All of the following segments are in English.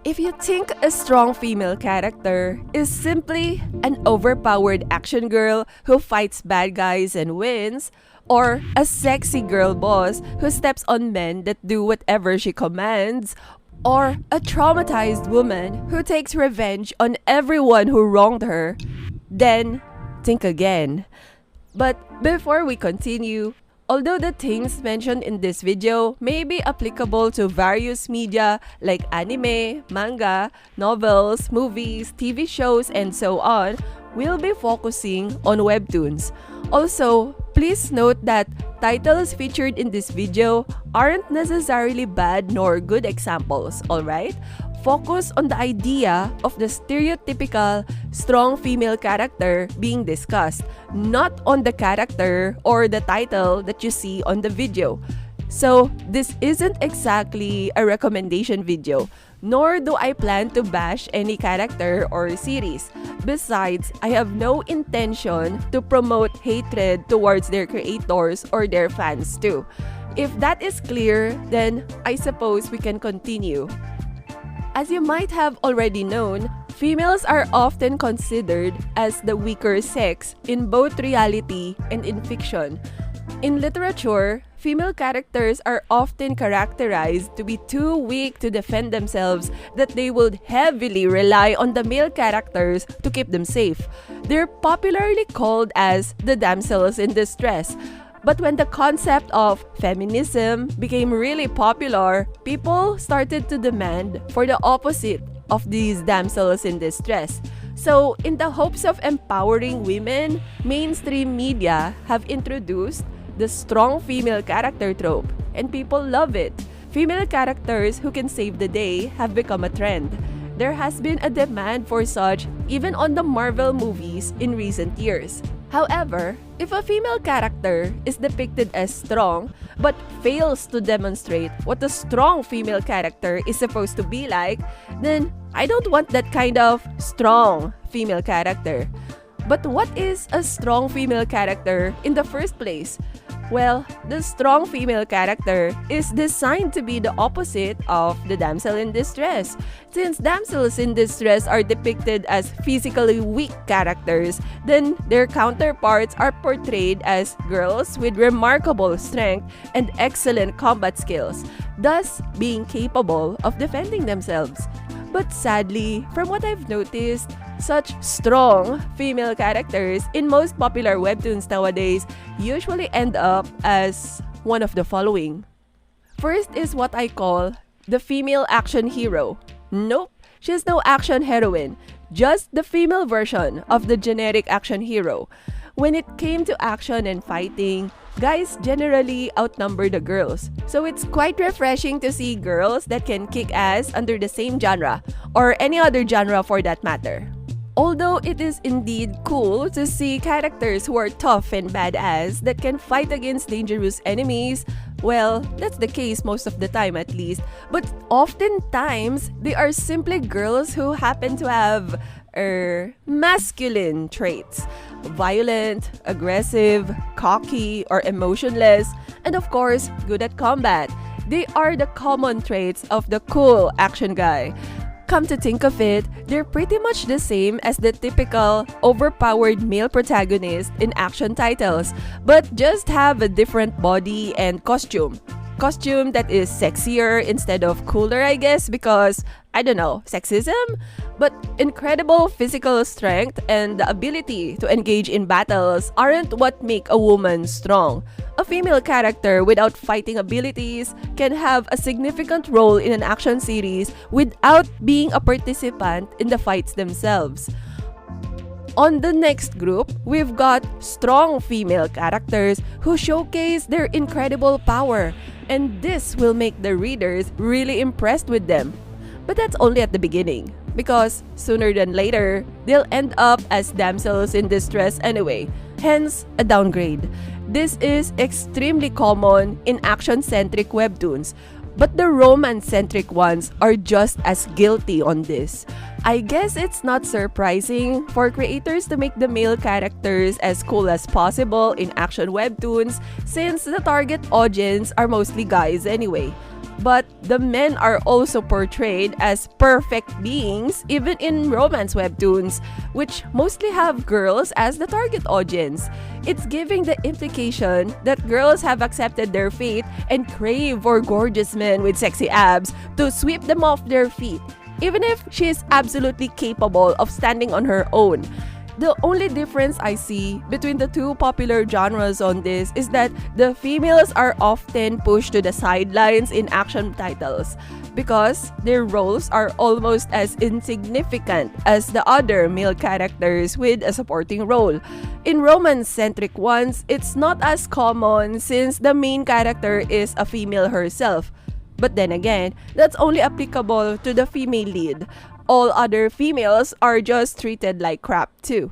If you think a strong female character is simply an overpowered action girl who fights bad guys and wins, or a sexy girl boss who steps on men that do whatever she commands, or a traumatized woman who takes revenge on everyone who wronged her, then think again. But before we continue, although the things mentioned in this video may be applicable to various media like anime, manga, novels, movies, TV shows, and so on, we'll be focusing on webtoons. Also, please note that titles featured in this video aren't necessarily bad nor good examples, alright? Focus on the idea of the stereotypical strong female character being discussed, not on the character or the title that you see on the video. So, this isn't exactly a recommendation video, nor do I plan to bash any character or series. Besides, I have no intention to promote hatred towards their creators or their fans too. If that is clear, then I suppose we can continue. As you might have already known, females are often considered as the weaker sex in both reality and in fiction. In literature, female characters are often characterized to be too weak to defend themselves that they would heavily rely on the male characters to keep them safe. They're popularly called as the damsels in distress. But when the concept of feminism became really popular, people started to demand for the opposite of these damsels in distress. So, in the hopes of empowering women, mainstream media have introduced the strong female character trope, and people love it. Female characters who can save the day have become a trend. There has been a demand for such even on the Marvel movies in recent years. However, if a female character is depicted as strong but fails to demonstrate what a strong female character is supposed to be like, then I don't want that kind of strong female character. But what is a strong female character in the first place? Well, the strong female character is designed to be the opposite of the damsel in distress. Since damsels in distress are depicted as physically weak characters, then their counterparts are portrayed as girls with remarkable strength and excellent combat skills, thus being capable of defending themselves. But sadly, from what I've noticed, such strong female characters in most popular webtoons nowadays usually end up as one of the following. First is what I call the female action hero. Nope, she's no action heroine, just the female version of the generic action hero. When it came to action and fighting, guys generally outnumber the girls. So it's quite refreshing to see girls that can kick ass under the same genre, or any other genre for that matter. Although it is indeed cool to see characters who are tough and badass that can fight against dangerous enemies, well, that's the case most of the time at least. But oftentimes, they are simply girls who happen to have masculine traits. Violent, aggressive, cocky, or emotionless, and of course, good at combat. They are the common traits of the cool action guy. Come to think of it, they're pretty much the same as the typical overpowered male protagonist in action titles, but just have a different body and costume. Costume that is sexier instead of cooler, I guess, because, I don't know, sexism? But incredible physical strength and the ability to engage in battles aren't what make a woman strong. A female character without fighting abilities can have a significant role in an action series without being a participant in the fights themselves. On the next group, we've got strong female characters who showcase their incredible power, and this will make the readers really impressed with them. But that's only at the beginning, because sooner than later, they'll end up as damsels in distress anyway, hence a downgrade. This is extremely common in action-centric webtoons, but the romance-centric ones are just as guilty on this. I guess it's not surprising for creators to make the male characters as cool as possible in action webtoons since the target audience are mostly guys anyway. But the men are also portrayed as perfect beings even in romance webtoons, which mostly have girls as the target audience. It's giving the implication that girls have accepted their fate and crave for gorgeous men with sexy abs to sweep them off their feet, even if she is absolutely capable of standing on her own. The only difference I see between the two popular genres on this is that the females are often pushed to the sidelines in action titles because their roles are almost as insignificant as the other male characters with a supporting role. In romance-centric ones, it's not as common since the main character is a female herself. But then again, that's only applicable to the female lead. All other females are just treated like crap too.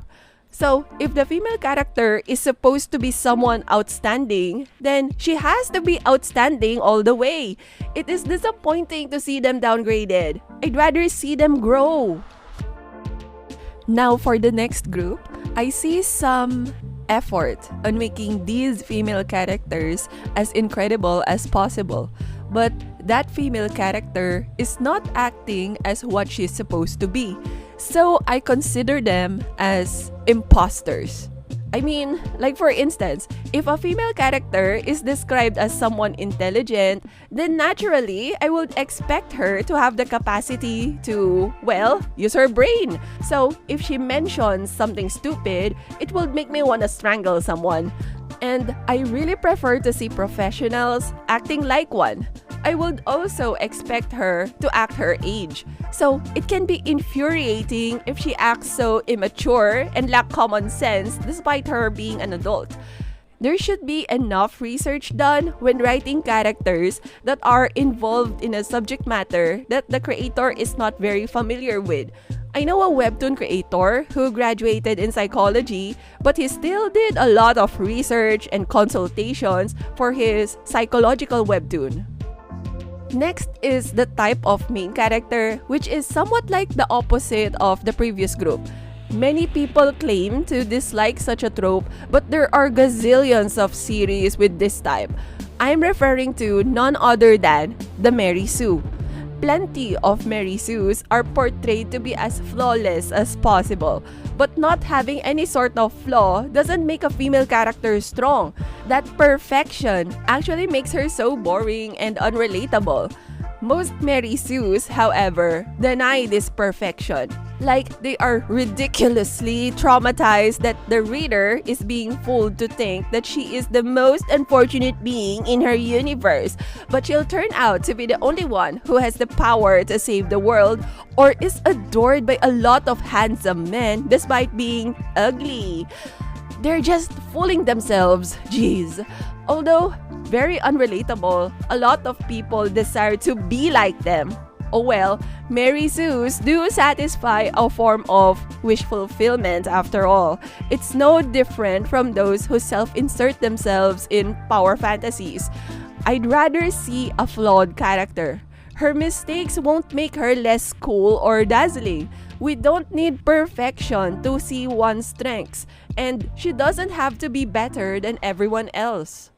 So, if the female character is supposed to be someone outstanding, then she has to be outstanding all the way. It is disappointing to see them downgraded. I'd rather see them grow. Now for the next group, I see some effort on making these female characters as incredible as possible. But that female character is not acting as what she's supposed to be. So I consider them as imposters. I mean, like for instance, if a female character is described as someone intelligent, then naturally, I would expect her to have the capacity to, well, use her brain. So if she mentions something stupid, it will make me want to strangle someone. And I really prefer to see professionals acting like one. I would also expect her to act her age. So it can be infuriating if she acts so immature and lack common sense despite her being an adult. There should be enough research done when writing characters that are involved in a subject matter that the creator is not very familiar with. I know a webtoon creator who graduated in psychology, but he still did a lot of research and consultations for his psychological webtoon. Next is the type of main character, which is somewhat like the opposite of the previous group. Many people claim to dislike such a trope, but there are gazillions of series with this type. I'm referring to none other than the Mary Sue. Plenty of Mary Sues are portrayed to be as flawless as possible, but not having any sort of flaw doesn't make a female character strong. That perfection actually makes her so boring and unrelatable. Most Mary Sues, however, deny this perfection. Like, they are ridiculously traumatized that the reader is being fooled to think that she is the most unfortunate being in her universe, but she'll turn out to be the only one who has the power to save the world or is adored by a lot of handsome men despite being ugly. They're just fooling themselves, jeez. Although very unrelatable, a lot of people desire to be like them. Oh well, Mary Sues do satisfy a form of wish fulfillment after all. It's no different from those who self-insert themselves in power fantasies. I'd rather see a flawed character. Her mistakes won't make her less cool or dazzling. We don't need perfection to see one's strengths, and she doesn't have to be better than everyone else.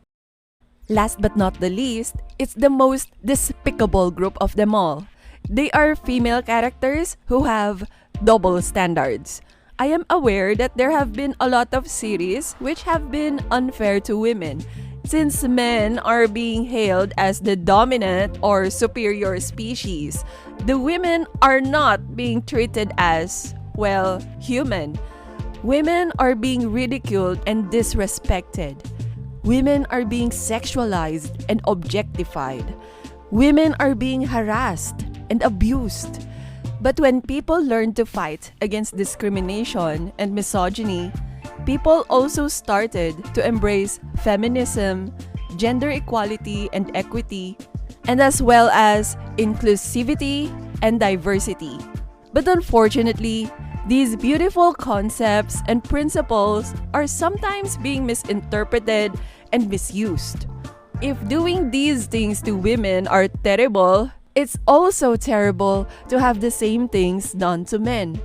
Last but not the least, it's the most despicable group of them all. They are female characters who have double standards. I am aware that there have been a lot of series which have been unfair to women, since men are being hailed as the dominant or superior species. The women are not being treated as, well, human. Women are being ridiculed and disrespected. Women are being sexualized and objectified. Women are being harassed and abused. But when people learn to fight against discrimination and misogyny, people also started to embrace feminism, gender equality and equity, and as well as inclusivity and diversity. But unfortunately, these beautiful concepts and principles are sometimes being misinterpreted and misused. If doing these things to women are terrible, It's also terrible to have the same things done to men.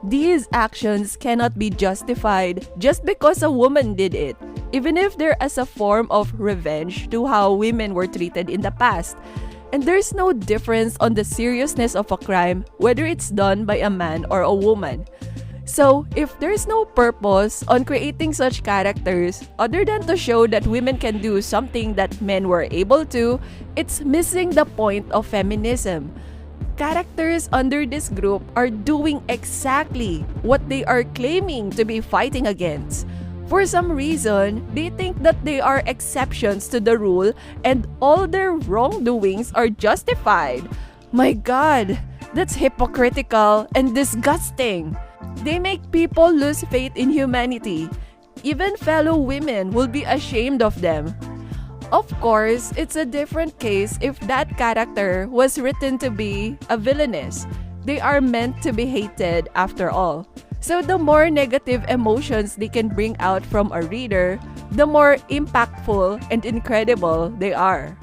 These actions cannot be justified just because a woman did it, even if they're as a form of revenge to how women were treated in the past. And there's no difference on the seriousness of a crime whether it's done by a man or a woman. So, if there's no purpose on creating such characters other than to show that women can do something that men were able to, it's missing the point of feminism. Characters under this group are doing exactly what they are claiming to be fighting against. For some reason, they think that they are exceptions to the rule and all their wrongdoings are justified. My God, that's hypocritical and disgusting. They make people lose faith in humanity. Even fellow women will be ashamed of them. Of course, it's a different case if that character was written to be a villainess. They are meant to be hated after all. So the more negative emotions they can bring out from a reader, the more impactful and incredible they are.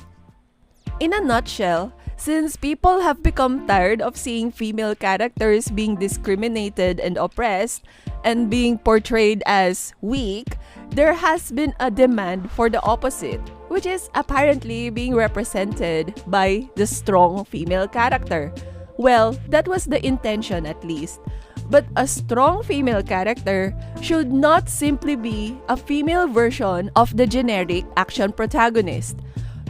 In a nutshell, since people have become tired of seeing female characters being discriminated and oppressed and being portrayed as weak, there has been a demand for the opposite, which is apparently being represented by the strong female character. Well, that was the intention at least. But a strong female character should not simply be a female version of the generic action protagonist.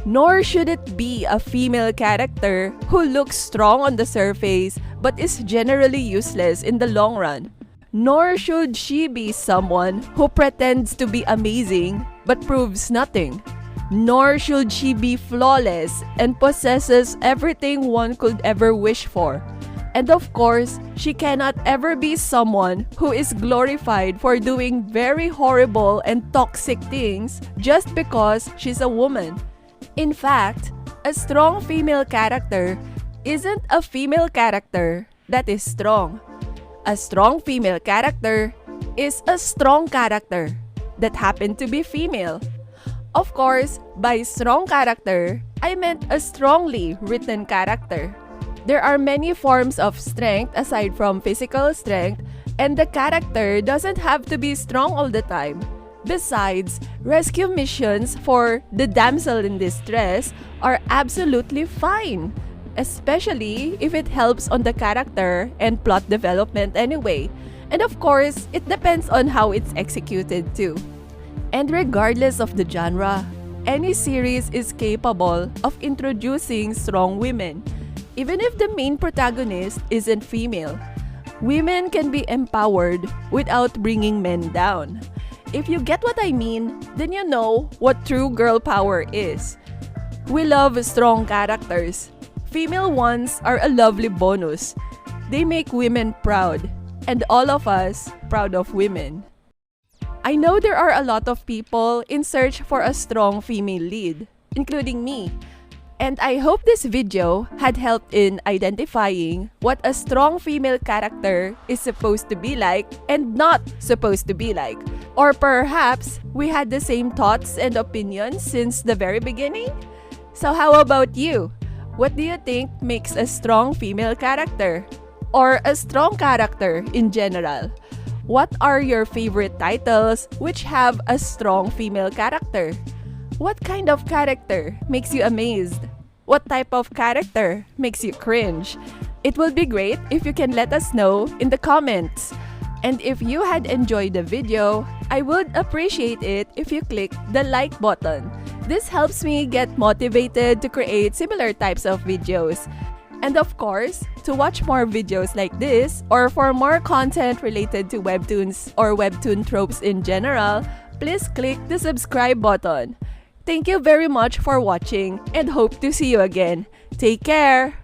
Nor should it be a female character who looks strong on the surface but is generally useless in the long run. Nor should she be someone who pretends to be amazing but proves nothing. Nor should she be flawless and possesses everything one could ever wish for. And of course, she cannot ever be someone who is glorified for doing very horrible and toxic things just because she's a woman. In fact, a strong female character isn't a female character that is strong. A strong female character is a strong character that happened to be female. Of course, by strong character, I meant a strongly written character. There are many forms of strength aside from physical strength, and the character doesn't have to be strong all the time. Besides, rescue missions for the damsel in distress are absolutely fine, especially if it helps on the character and plot development anyway. And of course, it depends on how it's executed too. And regardless of the genre, any series is capable of introducing strong women. Even if the main protagonist isn't female, women can be empowered without bringing men down. If you get what I mean, then you know what true girl power is. We love strong characters. Female ones are a lovely bonus. They make women proud, and all of us proud of women. I know there are a lot of people in search for a strong female lead, including me. And I hope this video had helped in identifying what a strong female character is supposed to be like and not supposed to be like. Or perhaps we had the same thoughts and opinions since the very beginning? So how about you? What do you think makes a strong female character? Or a strong character in general? What are your favorite titles which have a strong female character? What kind of character makes you amazed? What type of character makes you cringe? It will be great if you can let us know in the comments. And if you had enjoyed the video, I would appreciate it if you click the like button. This helps me get motivated to create similar types of videos. And of course, to watch more videos like this or for more content related to webtoons or webtoon tropes in general, please click the subscribe button. Thank you very much for watching and hope to see you again. Take care!